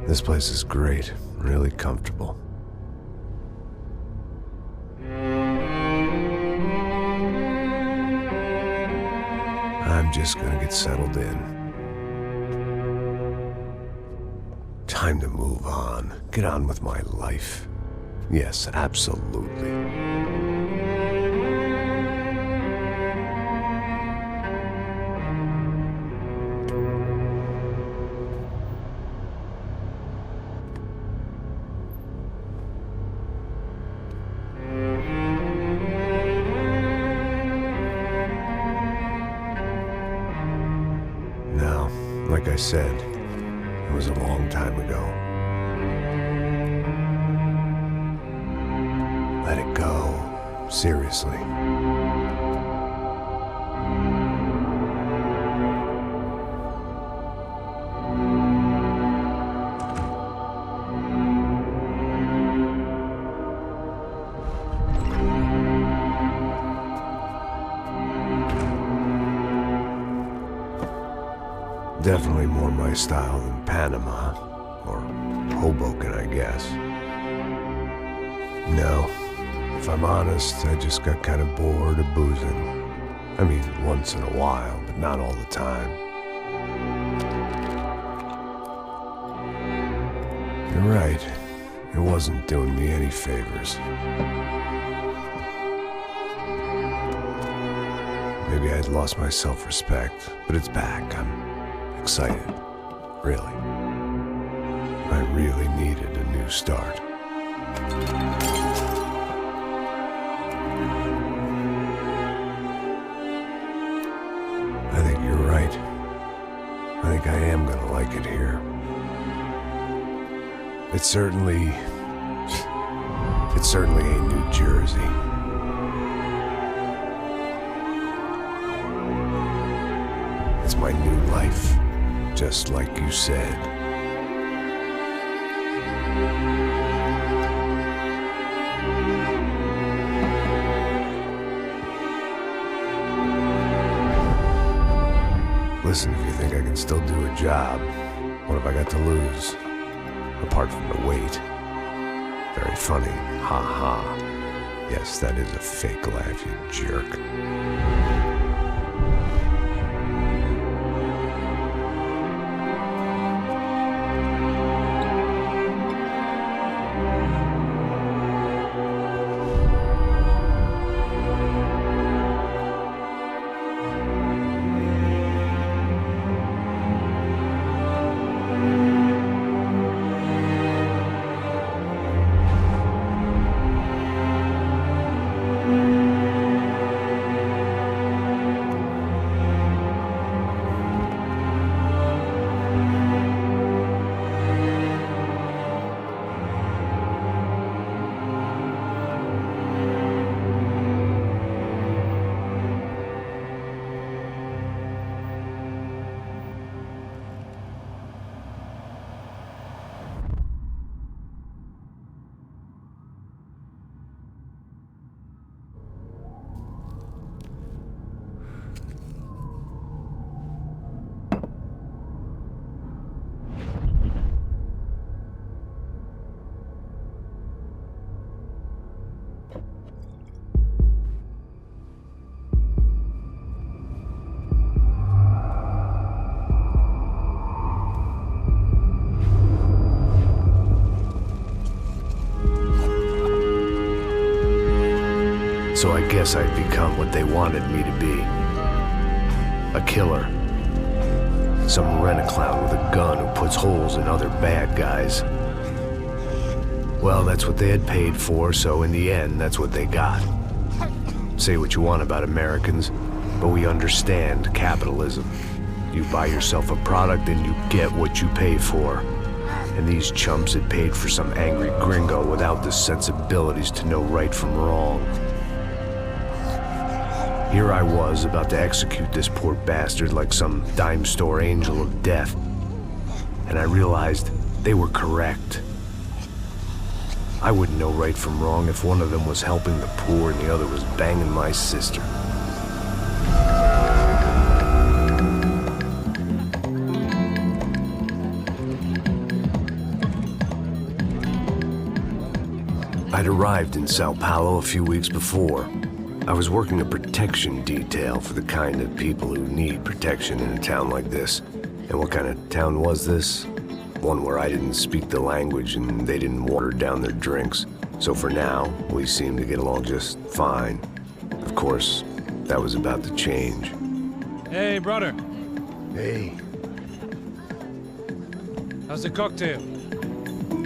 This place is great, really comfortable. I'm just gonna get settled in. Time to move on. Get on with my life. Yes, absolutely. Now, like I said, it was a long time ago. Let it go. Seriously. Definitely more my style than Panama, or Hoboken, I guess. No, if I'm honest, I just got kind of bored of boozing. I mean, once in a while, but not all the time. You're right, it wasn't doing me any favors. Maybe I'd lost my self-respect, but it's back. I'm excited, really. I really needed a new start. I think you're right. I think I am gonna like it here. It's certainly ain't New Jersey. It's my new life. Just like you said. Listen, if you think I can still do a job, what have I got to lose? Apart from the weight. Very funny. Ha ha. Yes, that is a fake laugh, you jerk. So I guess I'd become what they wanted me to be. A killer. Some rent-a-clown with a gun who puts holes in other bad guys. Well, that's what they had paid for, so in the end, that's what they got. Say what you want about Americans, but we understand capitalism. You buy yourself a product and you get what you pay for. And these chumps had paid for some angry gringo without the sensibilities to know right from wrong. Here I was, about to execute this poor bastard like some dime store angel of death. And I realized they were correct. I wouldn't know right from wrong if one of them was helping the poor and the other was banging my sister. I'd arrived in Sao Paulo a few weeks before. I was working a protection detail for the kind of people who need protection in a town like this. And what kind of town was this? One where I didn't speak the language and they didn't water down their drinks. So for now, we seemed to get along just fine. Of course, that was about to change. Hey, brother. Hey. How's the cocktail?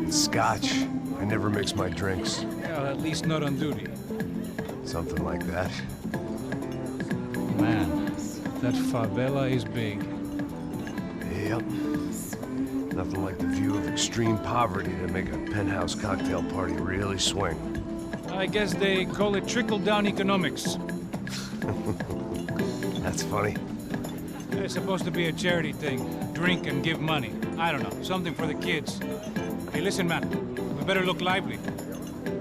Scotch. I never mix my drinks. Well, at least not on duty. Something like that. Man, that favela is big. Yep. Nothing like the view of extreme poverty to make a penthouse cocktail party really swing. I guess they call it trickle-down economics. That's funny. It's supposed to be a charity thing. Drink and give money. I don't know, something for the kids. Hey, listen, man. We better look lively.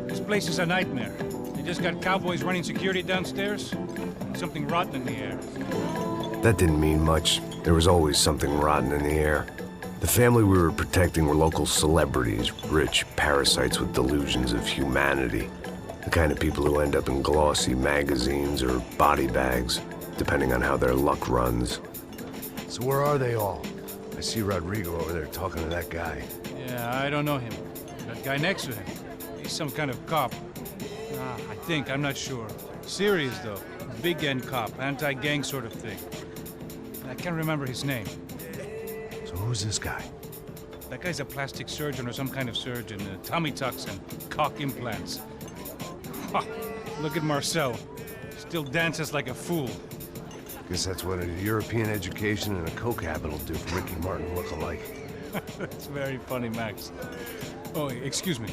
This place is a nightmare. They just got cowboys running security downstairs. And something rotten in the air. That didn't mean much. There was always something rotten in the air. The family we were protecting were local celebrities, rich parasites with delusions of humanity. The kind of people who end up in glossy magazines or body bags, depending on how their luck runs. So where are they all? I see Rodrigo over there talking to that guy. Yeah, I don't know him. That guy next to him. He's some kind of cop. I think, I'm not sure. Serious, though. Big end cop, anti-gang sort of thing. I can't remember his name. So who's this guy? That guy's a plastic surgeon or some kind of surgeon. Tummy tucks and cock implants. Ha! Look at Marcel. Still dances like a fool. Guess that's what a European education and a coke habit will do for Ricky Martin look-alike. That's very funny, Max. Oh, excuse me.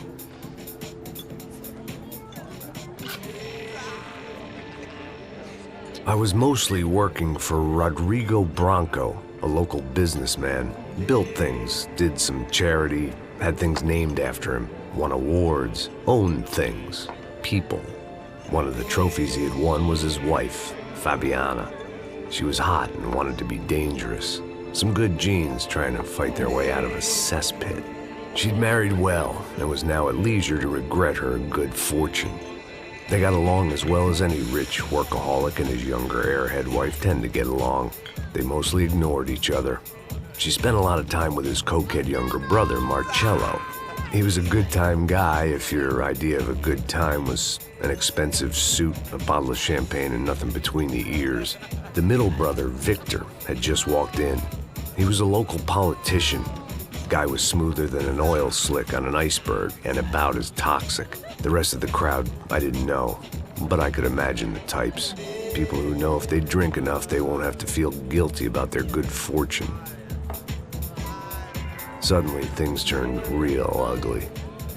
I was mostly working for Rodrigo Branco, a local businessman. Built things, did some charity, had things named after him, won awards, owned things, people. One of the trophies he had won was his wife, Fabiana. She was hot and wanted to be dangerous. Some good genes trying to fight their way out of a cesspit. She'd married well and was now at leisure to regret her good fortune. They got along as well as any rich workaholic and his younger airhead wife tend to get along. They mostly ignored each other. She spent a lot of time with his cokehead younger brother, Marcello. He was a good-time guy if your idea of a good time was an expensive suit, a bottle of champagne, and nothing between the ears. The middle brother, Victor, had just walked in. He was a local politician. Guy was smoother than an oil slick on an iceberg and about as toxic. The rest of the crowd, I didn't know, but I could imagine the types. People who know if they drink enough, they won't have to feel guilty about their good fortune. Suddenly, things turned real ugly.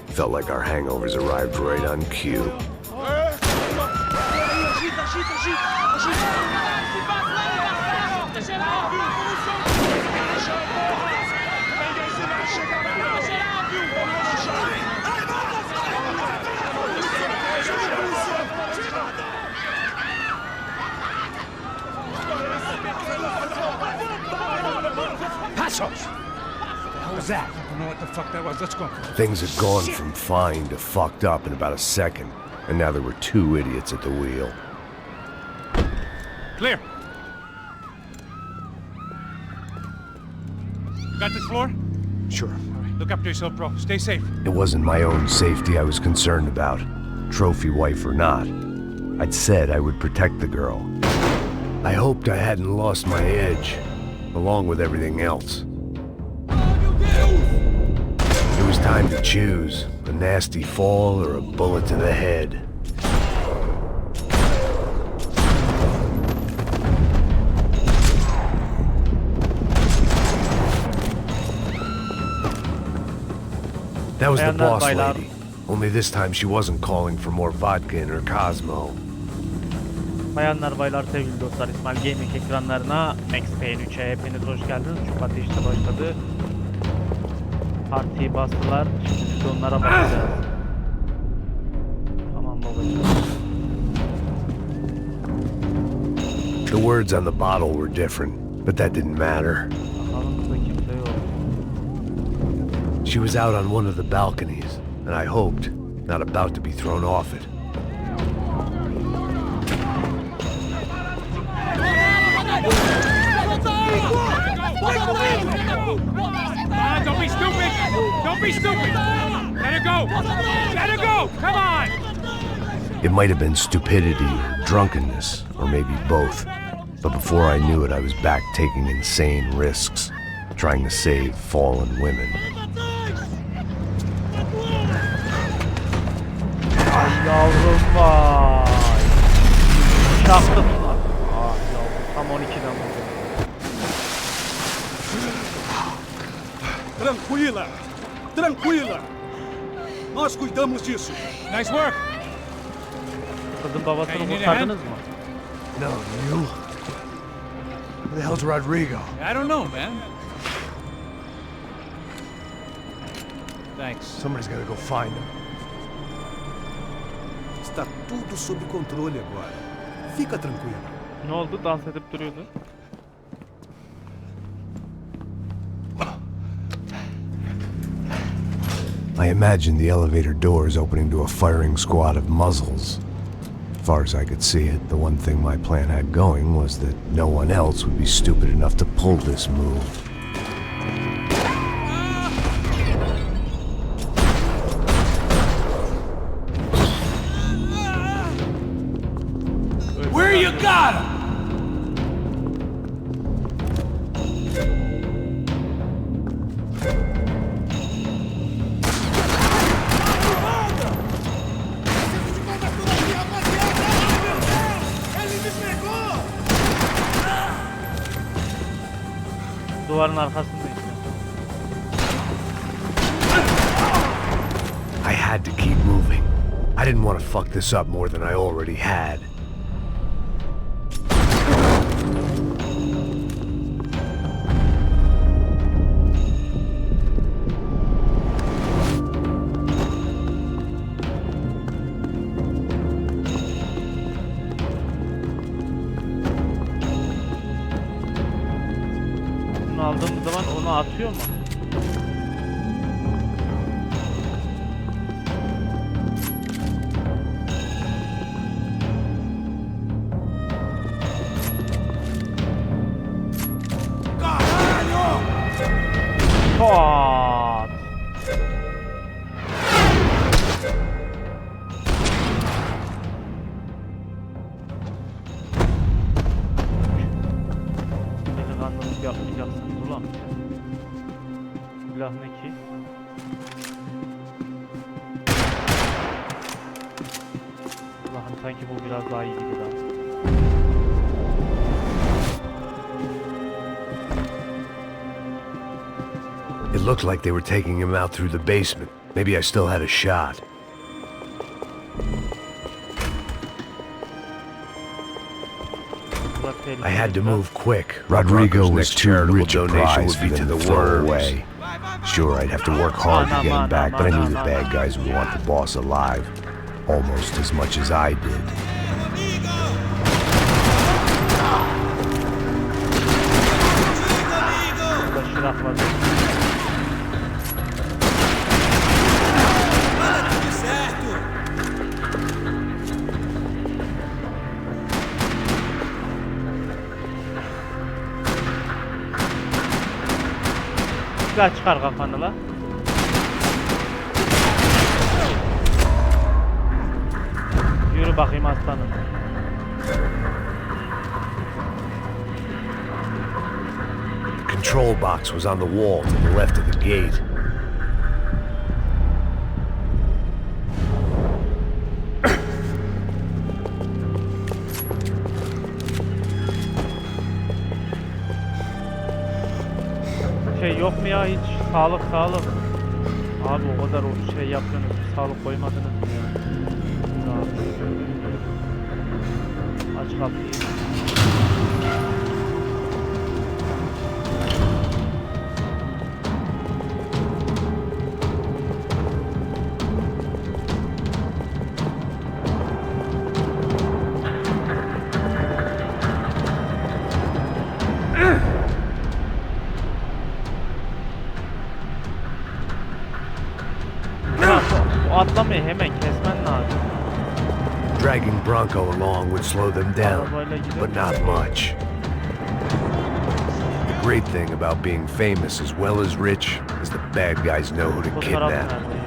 Felt like our hangovers arrived right on cue. Passos! What was that? I don't know what the fuck that was. Let's go. Things had gone from fine to fucked up in about a second, and now there were two idiots at the wheel. Clear. Got this floor? Sure. All right, look after yourself, bro. Stay safe. It wasn't my own safety I was concerned about, trophy wife or not. I'd said I would protect the girl. I hoped I hadn't lost my edge, along with everything else. It was time to choose, a nasty fall or a bullet to the head. That was the boss lady. Only this time she wasn't calling for more vodka in her Cosmo. Bayanlar, baylar, sevgili dostlar, İsmail Gaming ekranlarına Max Payne 3'e hepiniz hoş geldiniz. Çok ateşli başladı. Partiyi bastılar. Şimdi biz onlara bakacağız. Tamam babacığım. The words on the bottle were different, but that didn't matter. Bakalım burada kimse yok. She was out on one of the balconies, and I hoped, not about to be thrown off it. Don't be stupid! Don't be stupid! Let her go! Let her go! Come on! It might have been stupidity or drunkenness, or maybe both. But before I knew it, I was back taking insane risks, trying to save fallen women. Ay yavrum vay. Şahtım lan. Ah yavrum tam 12'den vurdum. Tranquila! Tranquila! Nós cuidamos disso. Nice work! Kızın babasını Hey, kurtardınız mı? No, you? Who the hell's Rodrigo? I don't know, man. Thanks. Somebody's gotta go find him. Está tudo sob controle agora. Fica tranquilo. Ne oldu? Dans edip duruyordu. I imagined the elevator doors opening to a firing squad of muzzles. As far as I could see it, the one thing my plan had going was that no one else would be stupid enough to pull this move. Where you got him? Duvarın arkasında işte. I had to keep moving. I didn't want to fuck this up more than I already had. Bunu aldığımız zaman onu atıyor mu? Pat! Delikanlılık yapmayacaksınız ulan. Silah ne ki? Allah'ım sanki bu biraz daha iyi gibi daha. It looked like they were taking him out through the basement. Maybe I still had a shot. I had to move quick. Rodrigo was too rich a prize for them to throw away. Sure, I'd have to work hard to get him back, but I knew the bad guys would want the boss alive, almost as much as I did. Burada şıraf var. Silah çıkar kafanı la. Yürü bakayım aslanım. The control box was on the wall to the left of the gate. Şey yok mu ya hiç? Sağlık sağlık. Abi o kadar o şey yapıyorsunuz. Sağlık koymadınız mı ya? Aç kapıyı. O atlamayı hemen kesmen lazım. Dragging Bronco along would slow them down, but not much. The great thing about being famous as well as rich is the bad guys know who to Fotoğraf kidnap. nerede?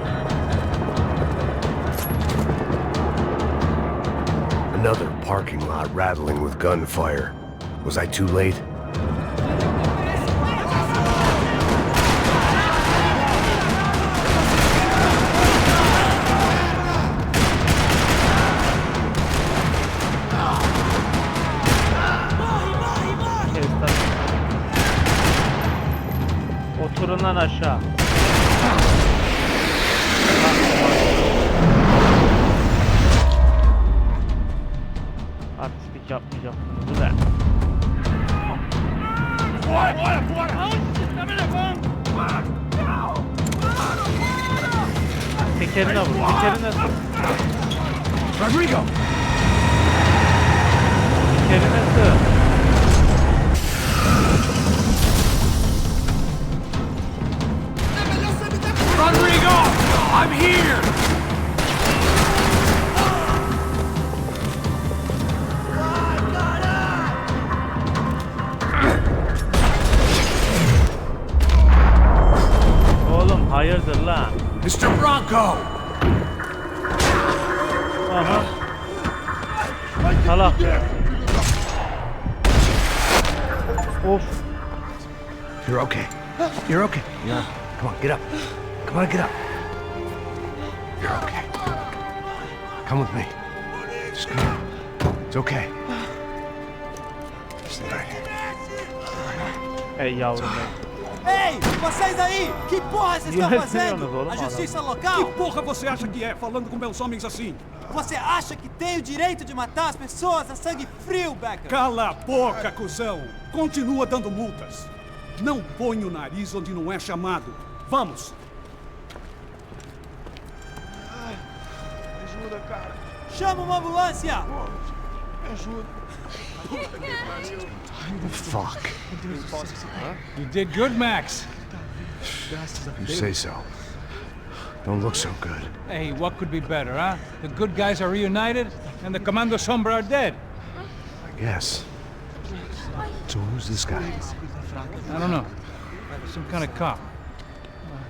Another parking lot rattling with gunfire. Was I too late? Oturun lan aşağı. Artistlik yapmayacaksınız da. Tekerine vur, tekerine sür. Rodrigo! Tekerine sür. Rodrigo! I'm here! Oğlum hayırdır lan? Mr. Bronco! Aha. Salak. Of. You're okay. You're okay. Yeah. Come on, get up. Come on, get up. You're okay. Come with me. Just come on. It's okay. Stay right here. Ey yavrum ey. Ei, vocês aí! Que porra vocês estão fazendo? A justiça local? Que porra você acha que é, falando com meus homens assim? Você acha que tem o direito de matar as pessoas a sangue frio, Becker? Cala a boca, cuzão! Continua dando multas. Não põe o nariz onde não é chamado. Vamos! Ajuda, cara. Chama uma ambulância! Me ajuda. Fuck. You did good, Max. You say so. Don't look so good. Hey, what could be better, huh? The good guys are reunited, and the Commando Sombra are dead. I guess. So who's this guy? I don't know. Some kind of cop.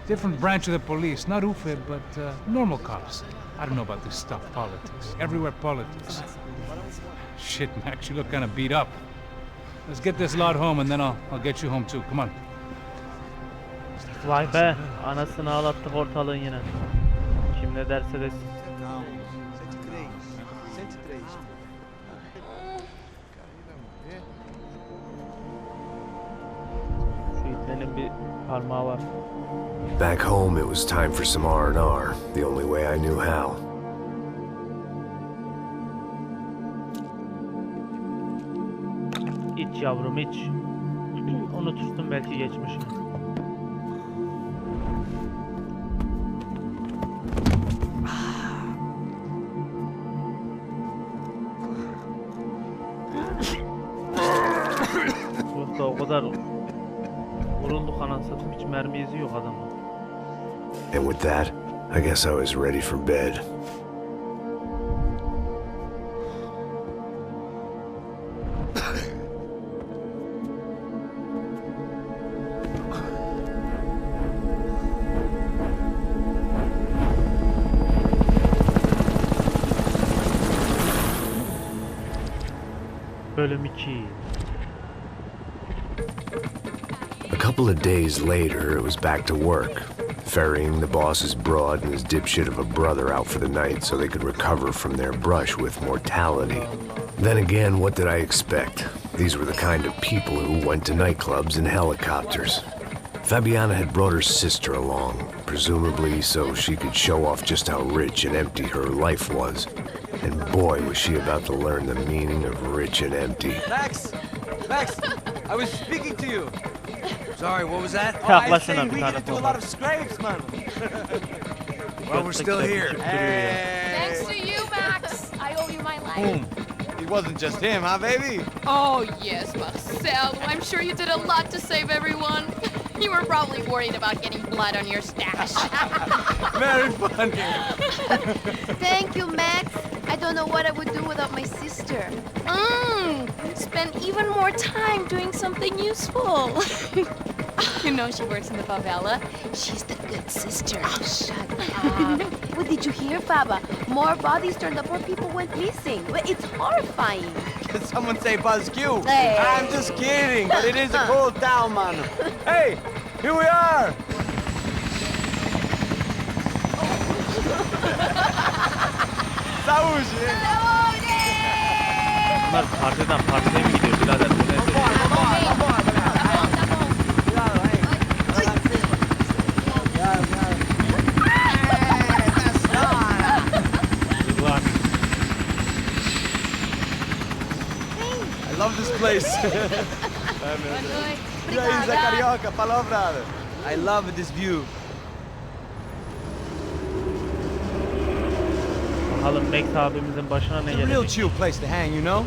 Different branch of the police. Not UFE, but normal cops. I don't know about this stuff, politics. Everywhere politics. Shit, Max, you look kind of beat up. Let's get this lot home, and then I'll get you home too. Come on. Vay be. Anasını ağlattık ortalığın yine. Kim ne derse desin. Não, 103. 103. Şu itlerin bir parmağı var. Back home, it was time for some R&R, the only way I knew how. İç yavrum iç. Unutursun belki geçmişini. Yoksa o kadar vurulduk anasını satayım, hiç mermi izi yok adamın. And with that, I guess I was ready for bed. Bölüm 2. A couple of days later, it was back to work, ferrying the boss's broad and his dipshit of a brother out for the night so they could recover from their brush with mortality. Then again, what did I expect? These were the kind of people who went to nightclubs in helicopters. Fabiana had brought her sister along, presumably so she could show off just how rich and empty her life was. And boy, was she about to learn the meaning of rich and empty. Max! Max! I was speaking to you! Sorry, what was that? Oh, I was Yaklaşın saying bir we tane get to do a fotoğraf. lot of scrapes, man! Well, we're still here. Thanks to you, Max. I owe you my life. It wasn't just him, huh, baby? Oh, yes, Marcel. I'm sure you did a lot to save everyone. You were probably worried about getting blood on your stash. Very funny. Thank you, Max. I don't know what I would do without my sister. Spend even more time doing something useful. You know she works in the favela. She's the good sister. Oh, shut up. What did you hear, Faba? More bodies turned up, more people went missing. It's horrifying. Did someone say Buzz Q? Hey. I'm just kidding, but it is a cool town, man. Hey, here we are. Saúde. Bunlar partiden partiye mi gidiyor birader? Bu nedir? I love this place. E aí, Zé Carioca, falou, brother. I love this view. Bakalım Max abimizin başına ne It's a real gelecek? chill place to hang, you know?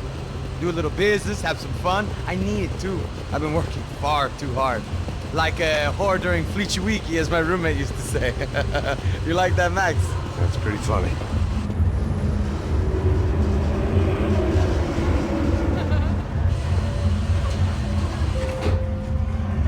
Do a little business, have some fun. I need it too. I've been working far too hard. Like a whore during Fleechy Weeky, as my roommate used to say. You like that, Max? That's pretty funny.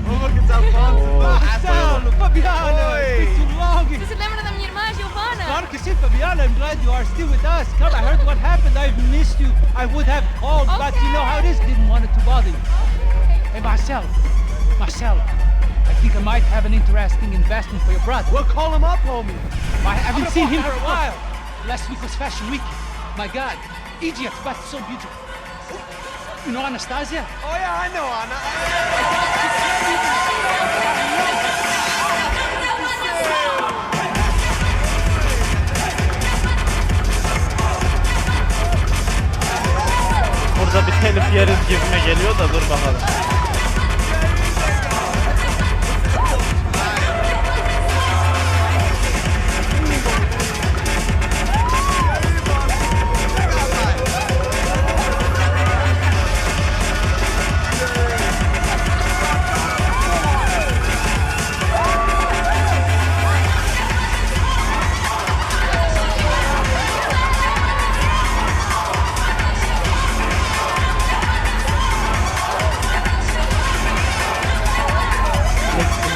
Oh, look, it's Alfonso. Marcelo, Fabiana, Oi. it's too long. Você se lembra da minha irmã, Giovanna? Claro que sim, Fabiana. I'm glad you are still with us. Come, I heard what happened. I've missed you. I would have called, but you know how it is. Didn't want it to bother you. Hey, Marcelo, I think I might have an interesting investment for your brother. Well, call him up, homie. I haven't seen him for a while. Last week was Fashion Week. My God, Egypt, but so beautiful. You know Anastasia? Oh, yeah, I know, Anna. Burada bir telif yeriz gibime geliyor da dur bakalım.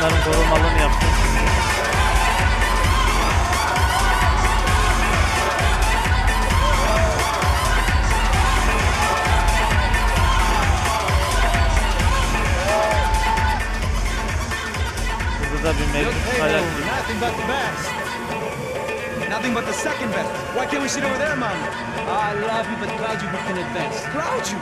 Bunların korumalığını yaptım. Burada da bir mevcut hayal gibi. Nothing but the best. Nothing but the second best. Why can't we sit over there, man? I love you, but Claudio booked in advance. Claudio.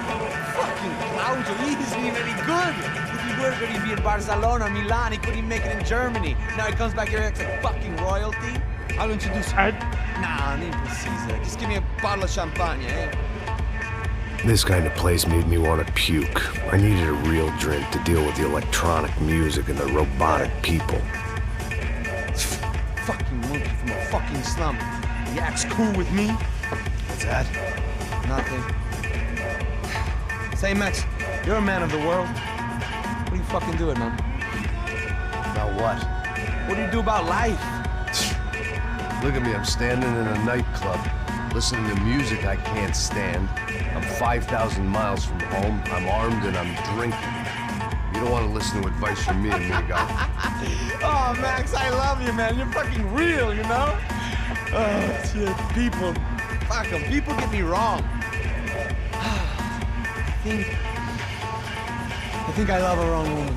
Fucking Claudio. He isn't even any good. If he were good, he'd be in Barcelona, Milan. He couldn't even make it in Germany. Now he comes back here and acts like fucking royalty. I'll introduce you. Nah, need precisa. Just give me a bottle of champagne, eh? This kind of place made me want to puke. I needed a real drink to deal with the electronic music and the robotic people. Fucking monkey from a fucking slum. He acts cool with me. What's that? Nothing. Say, Max, you're a man of the world. What do you fucking do it, man? About what? What do you do about life? Look at me, I'm standing in a nightclub, listening to music I can't stand. I'm 5,000 miles from home, I'm armed and I'm drinking. You don't want to listen to advice from me, amigo. Oh, Max, I love you, man. You're fucking real, you know? Oh, shit. People. Fuck them. People get me wrong. I think I love a wrong woman.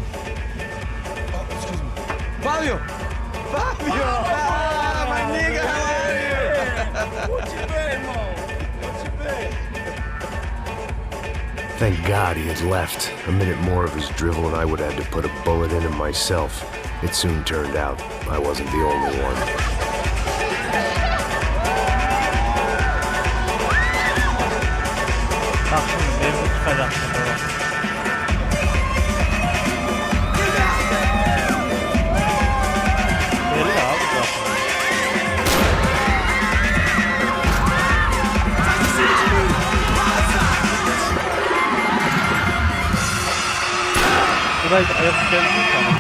Oh, excuse me. Fabio! Fabio! Ah, my nigga, how are you? What you been, Mo? What you been? Thank God he had left. A minute more of his drivel and I would have had to put a bullet in him myself. It soon turned out I wasn't the only one. Bak şimdi mevzu çıkacak sonra. Belli abi zaten. Burayı ayak gelmiyor sana.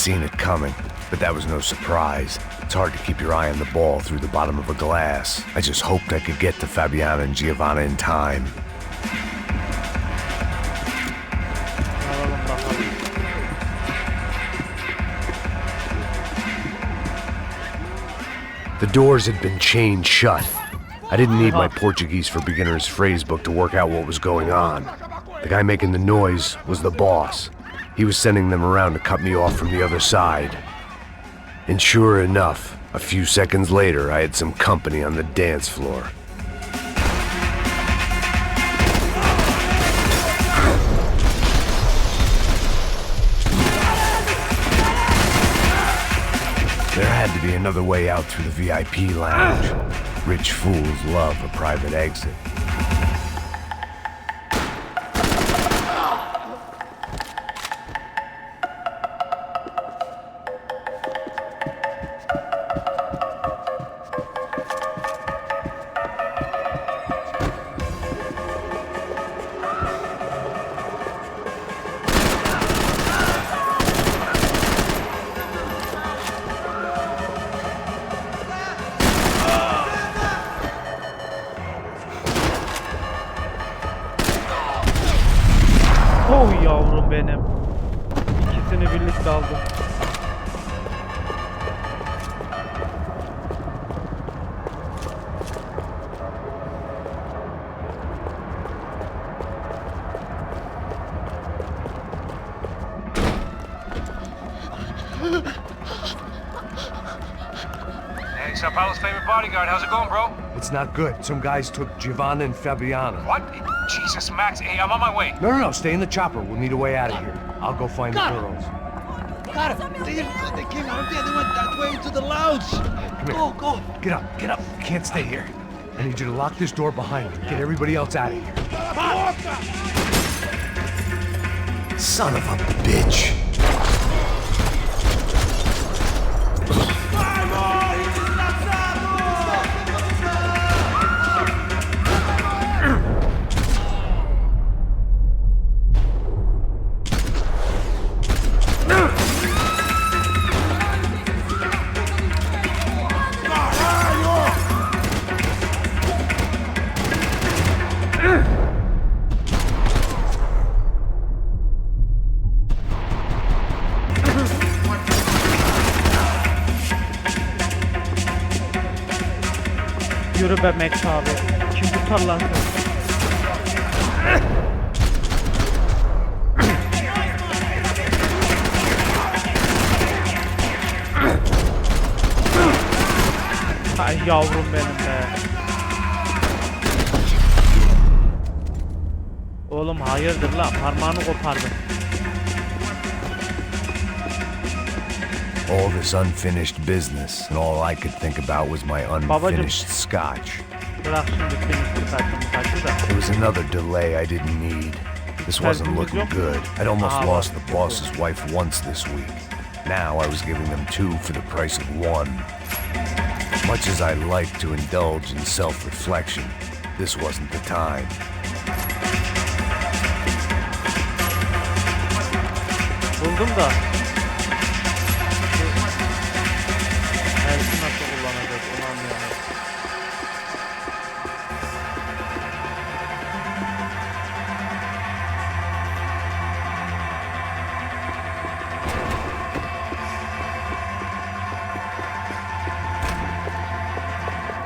seen it coming, but that was no surprise. It's hard to keep your eye on the ball through the bottom of a glass. I just hoped I could get to Fabiana and Giovanna in time. Alalım bakalım. The doors had been chained shut. I didn't need my Portuguese for Beginners phrase book to work out what was going on. The guy making the noise was the boss. He was sending them around to cut me off from the other side. And sure enough, a few seconds later, I had some company on the dance floor. There had to be another way out through the VIP lounge. Rich fools love a private exit. Oh yavrum benim. İkisini birlikte aldım. Hey, Sao Paulo's favorite bodyguard. How's it going, bro? It's not good. Some guys took Giovanna and Fabiana. What? Jesus, Max. Hey, I'm on my way. No, stay in the chopper. We'll need a way out of here. I'll go find the girls. Got him. They came out there. They went that way into the lounge. Come here. Go. Get up. You can't stay here. I need you to lock this door behind you. Get everybody else out of here. Son of a bitch. Yürü be Max abi. Kim tutar lan seni? Ay yavrum benim be. Oğlum hayırdır lan, parmağını kopardın. All this unfinished business, and all I could think about was my unfinished scotch. Bırak şimdi finished kaçı da. It was another delay I didn't need. This wasn't looking good. I'd almost lost the boss's wife once this week. Now I was giving them two for the price of one. Much as I like to indulge in self-reflection, this wasn't the time. Buldum da. Elsi nasıl kullanacağız onu anlayamadım.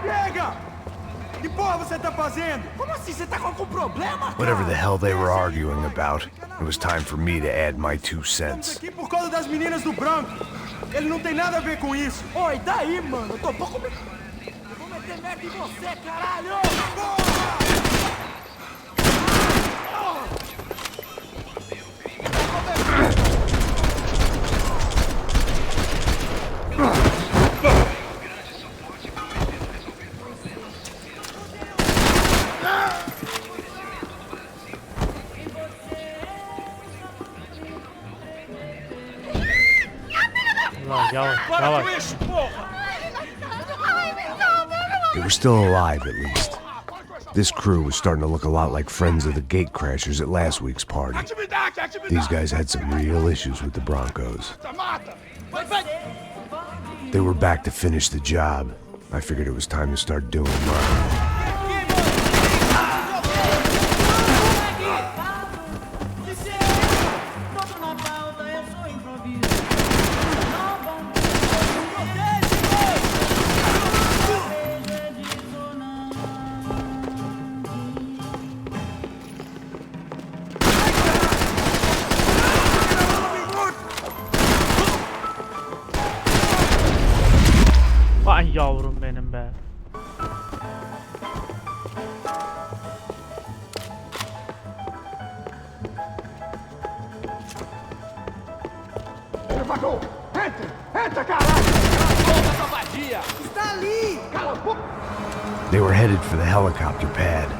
Pega! Que porra você tá fazendo? Como assim? Você tá com algum problema? Whatever the hell they were arguing about, it was time for me to add my 2 cents. Aqui por causa das meninas do branco. Ele não tem nada a ver com isso. Oi, daí, mano? Eu tô pouco... Eu vou meter merda em você, caralho! Yavaş, yavaş. They were still alive, at least. This crew was starting to look a lot like friends of the gate crashers at last week's party. These guys had some real issues with the Broncos. They were back to finish the job. I figured it was time to start doing mine. Vay yavrum benim be. They were headed for the helicopter pad.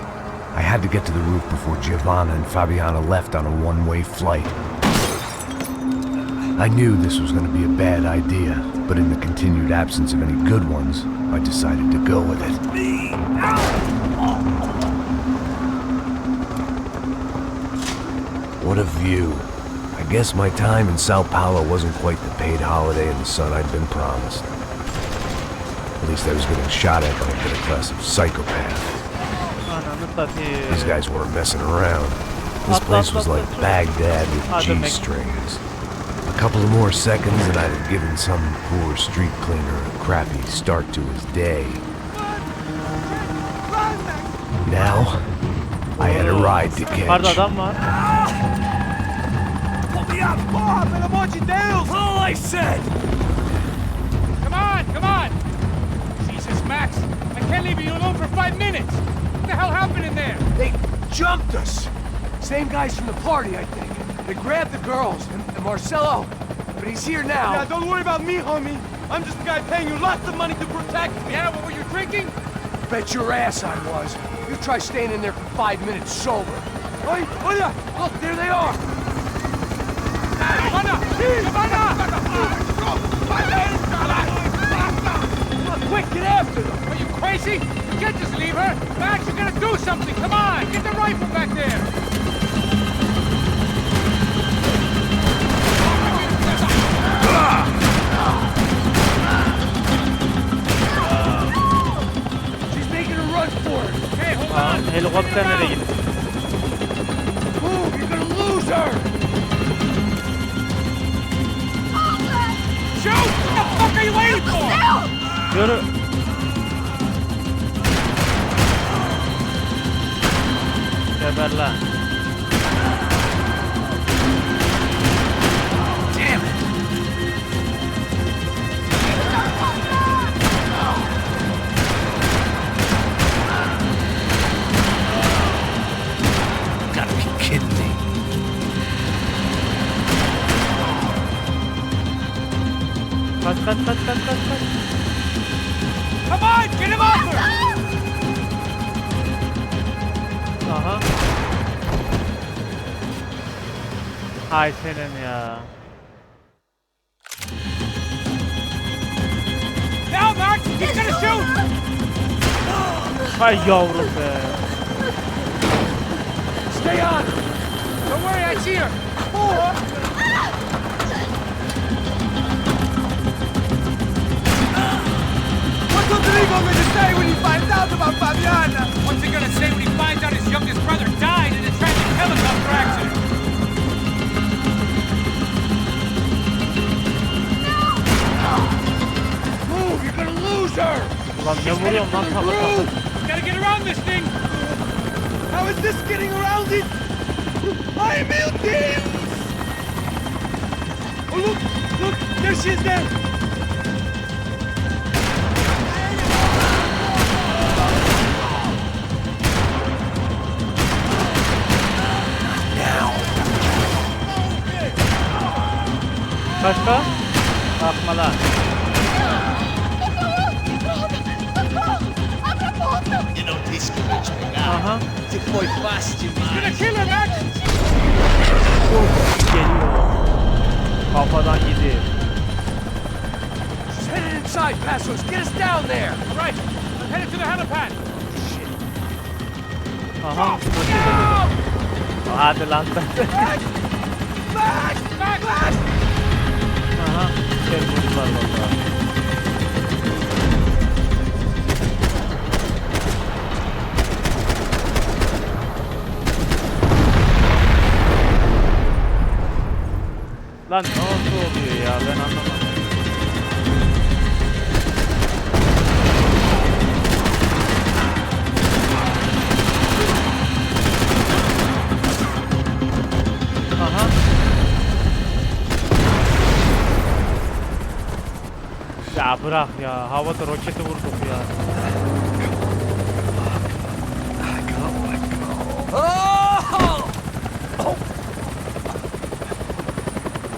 I had to get to the roof before Giovanna and Fabiana left on a one-way flight. I knew this was going to be a bad idea, but in the continued absence of any good ones, I decided to go with it. What a view. I guess my time in Sao Paulo wasn't quite the paid holiday in the sun I'd been promised. At least I was getting shot at by a bit of class of psychopath. These guys weren't messing around. This place was like Baghdad with G-strings. A couple of more seconds and I'd have given some poor street cleaner a crappy start to his day. Now, I had a ride to catch. Adam var. Pull me up! Bob, pelo amor de Deus! All I said! Come on! Jesus, Max, I can't leave you alone for 5 minutes. What the hell happened in there? They jumped us! Same guys from the party, I think. They grabbed the girls, and Marcelo, but he's here now. Yeah, don't worry about me, homie. I'm just the guy paying you lots of money to protect me. Yeah, what were you drinking? Bet your ass I was. You try staying in there for 5 minutes sober. Oi, olha! Look, there they are! Giovanna! Quick, get after them! Are you crazy? You can't just leave her! Max, you gotta do something! Come on! Get the rifle back there! She's making a run for it! Hey, hold on! Helikopter nereye gitti? Move! You're gonna lose her! Shoot! What the fuck are you waiting for? Yürü. Geber lan. Damn it! Gotta be kidding me. Kaç. Come on! Get him off her! Aha. Hay senin ya. Now, Max! He's gonna shoot! Hay yavrum be. Stay on! Don't worry, I see her! What's Rodrigo going to say when he finds out about Fabiana? What's he gonna say when he finds out his youngest brother died in a tragic helicopter accident? Move! You're gonna lose her! Lan ne vuruyorum lan takı. Gotta get around this thing! How is this getting around it? I am Deus! Oh, look, there she is there! Başka? Bakma lan. Aha. Gonna kill her, Max! Geliyor. Kafadan yedi. She's headed inside, Passos. Get us down there! All right, I'm headed to the helipad. Aha. Hadi lan sen. Aha. İçeri vurdular valla. Lan nasıl oluyor ya, ben anlamadım. Aha. Ya bırak ya, havada roketi vurduk ya.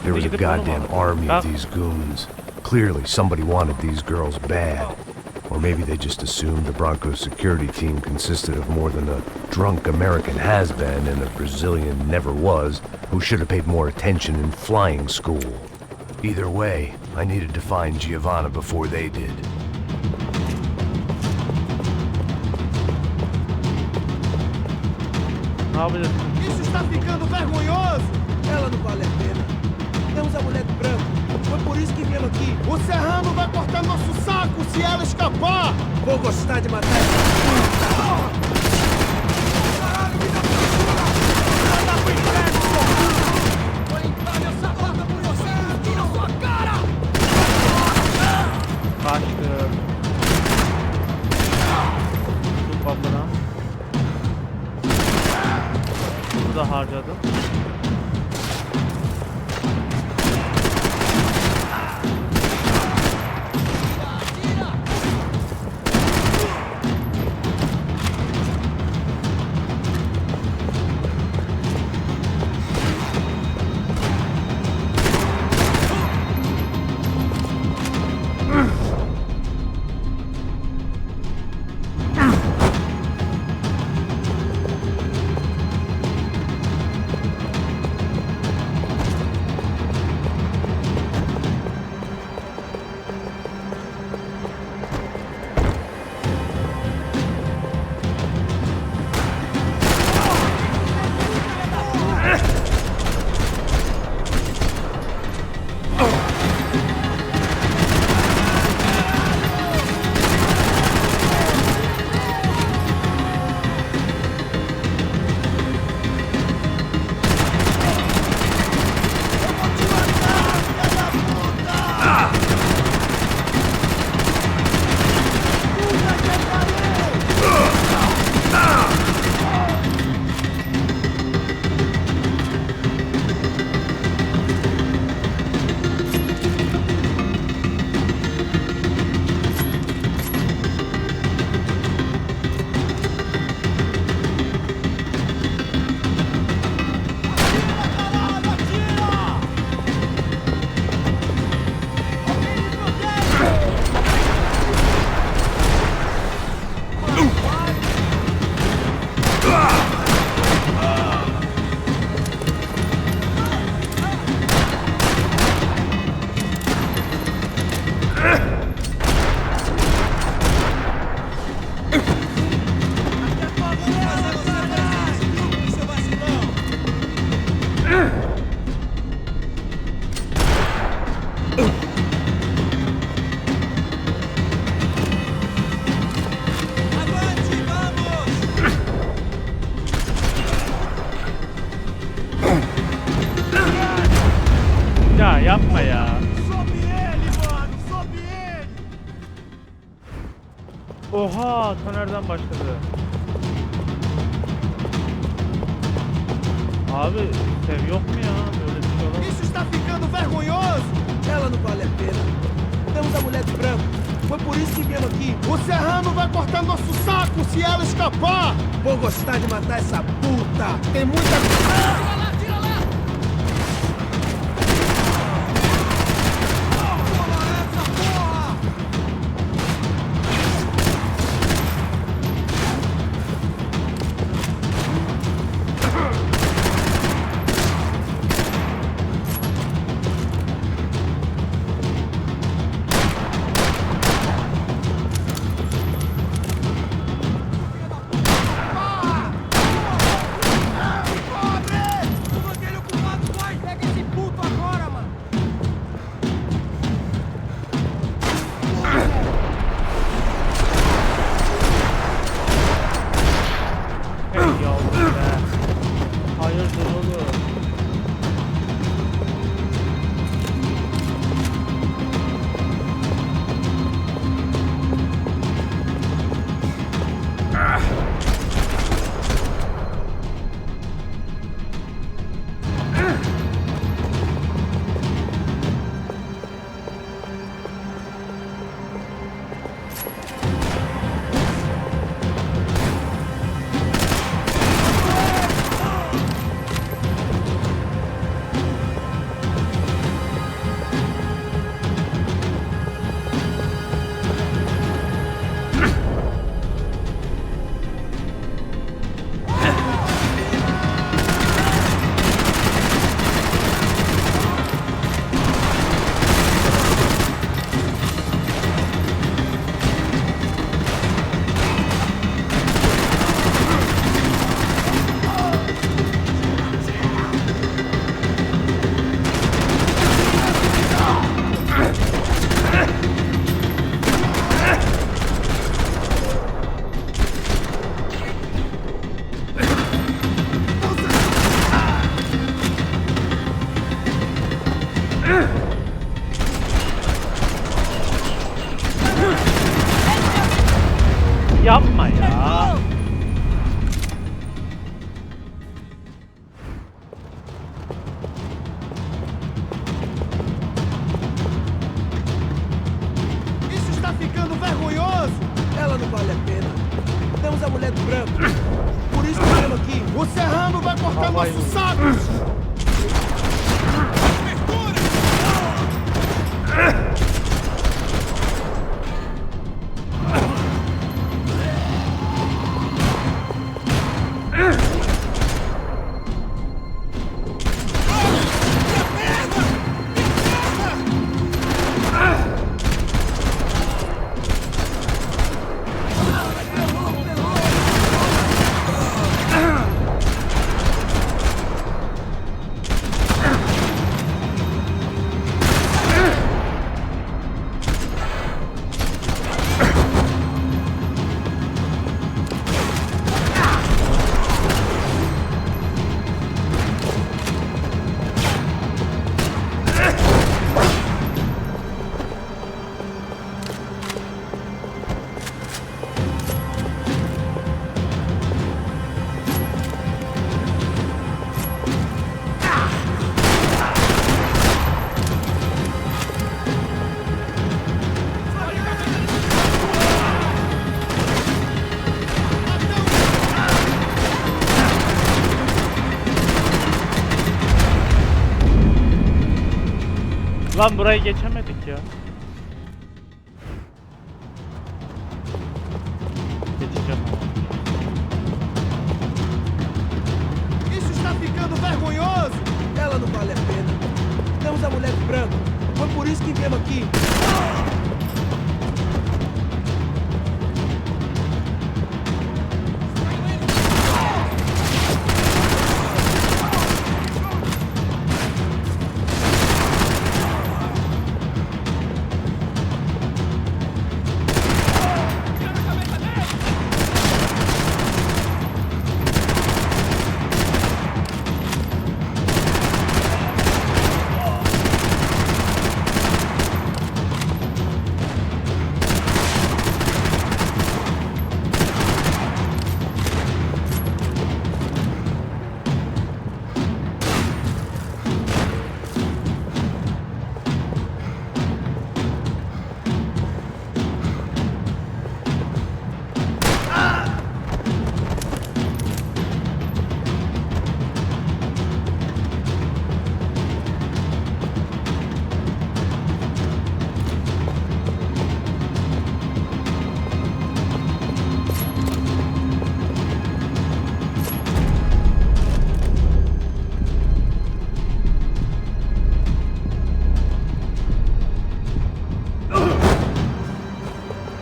There was a goddamn army of these goons. Clearly, somebody wanted these girls bad. Or maybe they just assumed the Broncos security team consisted of more than a drunk American has-been and a Brazilian never was, who should have paid more attention in flying school. Either way, I needed to find Giovanna before they did. Isso está ficando vergonhoso! Ela não vale a pena. Temos a mulher de branco. Foi por isso que viemos aqui. O Serrano vai cortar nosso saco se ela escapar! Vou gostar de matar essa puta! Caralho, me dá procura! Anda pro inferno, seu puto! Vou limpar meu sapato por você aqui na sua cara! Kaçtı. Dur babana. Bunu da harcadım. Ya yapma ya. Sobe ele, mano! Sobe ele! Oha, ta nereden başladı? Abi sev yok mu ya? Böyle bir şey olamaz. Isso está ficando vergonhoso! Ela não vale a pena. Temos a mulher de branco. Foi por isso que viemos aqui. O Serrano vai cortar nosso saco se ela escapar! Vou gostar de matar essa puta! Tem muita... Tira lá, tira lá! Toma essa porra! yapma ya. Isso está ficando vergonhoso! Ela não vale a pena. Temos a mulher do branco. Por isso que estamos aqui. O serrano vai cortar nossos sacos! Lan burayı geçemedik ya. Geçeceğim ama. Isso está ficando vergonhoso! Ela não vale a pena. Temos a mulher do branco. Foi por isso que viemos aqui.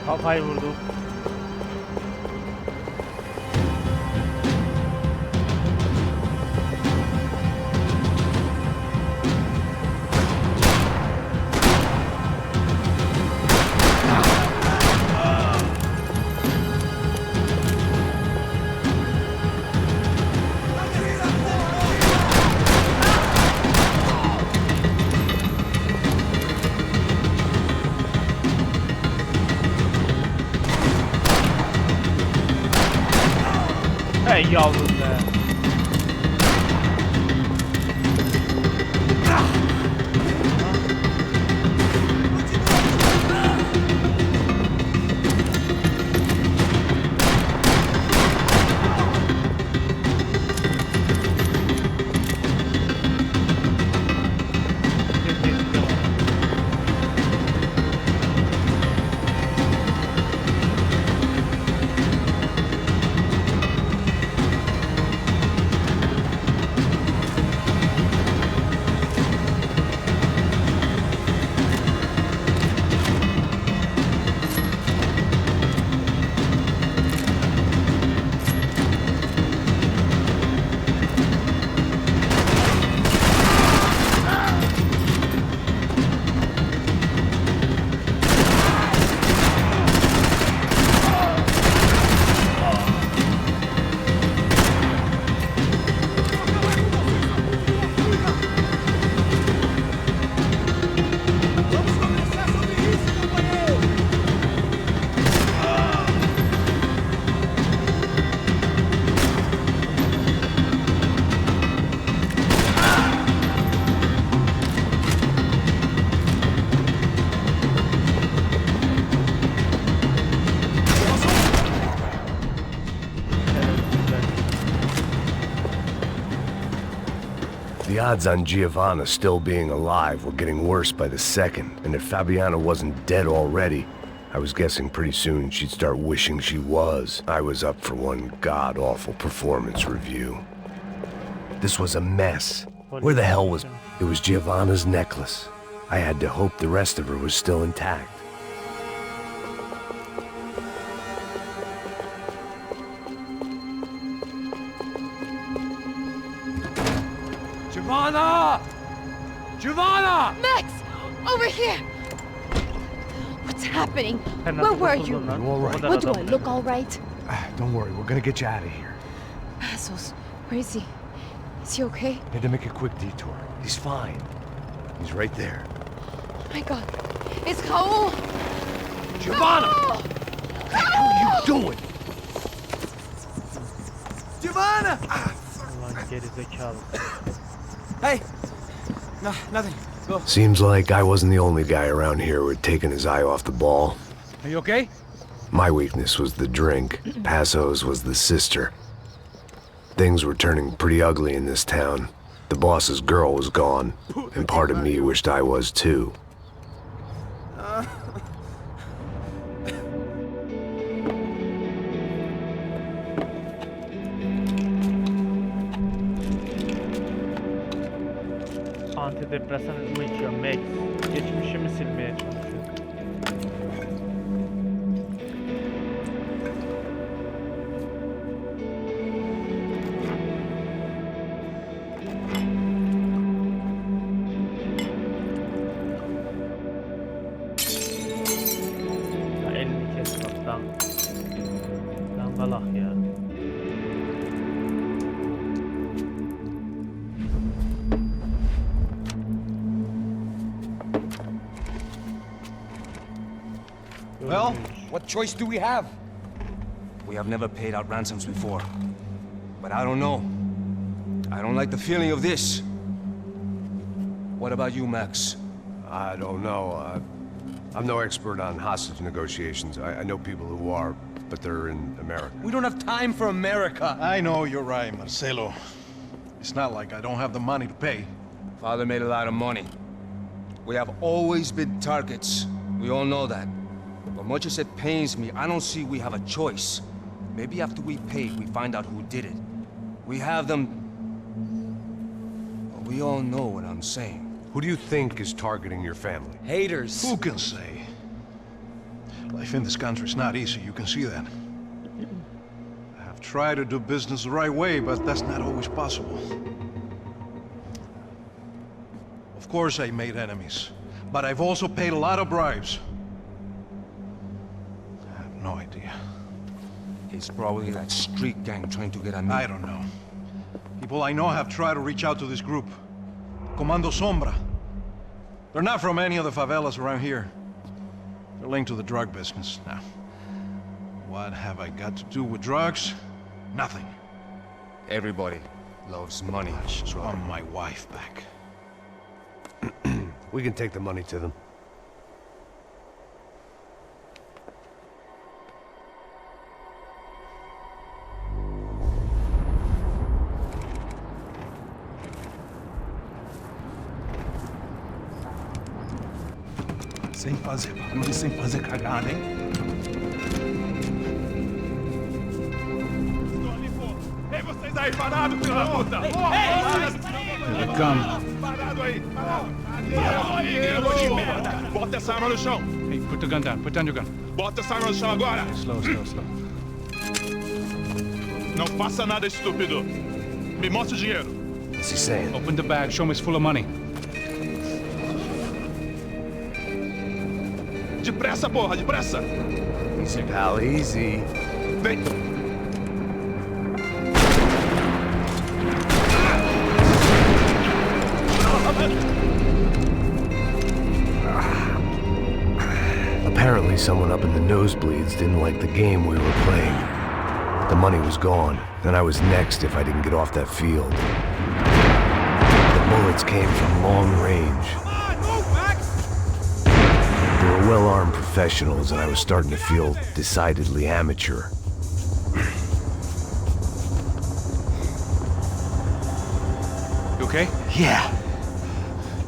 Kafayı vurdum. Hey yavrum be. The odds on Giovanna still being alive were getting worse by the second, and if Fabiana wasn't dead already, I was guessing pretty soon she'd start wishing she was. I was up for one god-awful performance review. This was a mess. Where the hell was... It was Giovanna's necklace. I had to hope the rest of her was still intact. Giovanna! Giovanna! Max! Over here! What's happening? Where were you? You all right? What do I look all right? Don't worry, we're gonna get you out of here. Passos, where is he? Is he okay? Had to make a quick detour. He's fine. He's right there. Oh my god. It's Raul! Giovanna! Raul! What the hell are you doing? Giovanna! Ulan gerizekalı. Hey! No, nothing. Go. Seems like I wasn't the only guy around here who had taken his eye off the ball. Are you okay? My weakness was the drink. Passo's was the sister. Things were turning pretty ugly in this town. The boss's girl was gone, and part of me wished I was too. Antidepresan mı içiyor Max? Geçmişimi silmeye çalışıyor. Ya elini kes bak lan. Dangalak ya. Well, what choice do we have? We have never paid out ransoms before. But I don't know. I don't like the feeling of this. What about you, Max? I don't know. I'm no expert on hostage negotiations. I know people who are, but they're in America. We don't have time for America. I know you're right, Marcelo. It's not like I don't have the money to pay. Father made a lot of money. We have always been targets. We all know that. But much as it pains me, I don't see we have a choice. Maybe after we pay, we find out who did it. We have them... But we all know what I'm saying. Who do you think is targeting your family? Haters. Who can say? Life in this country is not easy, you can see that. I have tried to do business the right way, but that's not always possible. Of course I made enemies, but I've also paid a lot of bribes. I have no idea. It's probably that street gang trying to get at me. I don't know. People I know have tried to reach out to this group. Comando Sombra. They're not from any of the favelas around here. They're linked to the drug business. Now, what have I got to do with drugs? Nothing. Everybody loves money. I just want my wife back. We can take the money to them. Sem fazer cagada, hein? Ei, vocês aí parados, filho da puta! Here they come. Parado aí! Parado! Bota essa arma no chão! Hey, put the gun down. Put down your gun. Bota essa arma no chão agora! Slow, slow, slow. Não faça nada estúpido! Me mostre o dinheiro! What's he saying? Open the bag. Show me it's full of money. Depressa, porra! Depressa! Easy, pal, easy. Vem! Apparently someone up in the nosebleeds didn't like the game we were playing. The money was gone, and I was next if I didn't get off that field. The bullets came from long range. They were well-armed professionals, and I was starting to feel decidedly amateur. You okay? Yeah.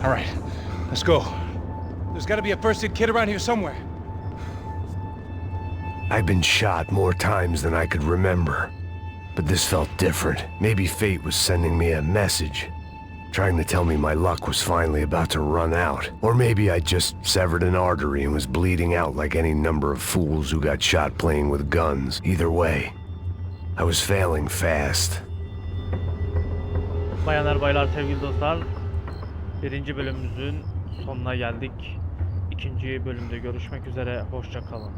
All right, let's go. There's got to be a first-aid kit around here somewhere. I've been shot more times than I could remember. But this felt different. Maybe fate was sending me a message, trying to tell me my luck was finally about to run out. Or maybe I just severed an artery and was bleeding out like any number of fools who got shot playing with guns. Either way, I was failing fast. Bayanlar baylar sevgili dostlar, birinci bölümümüzün sonuna geldik. İkinci bölümde görüşmek üzere, hoşça kalın.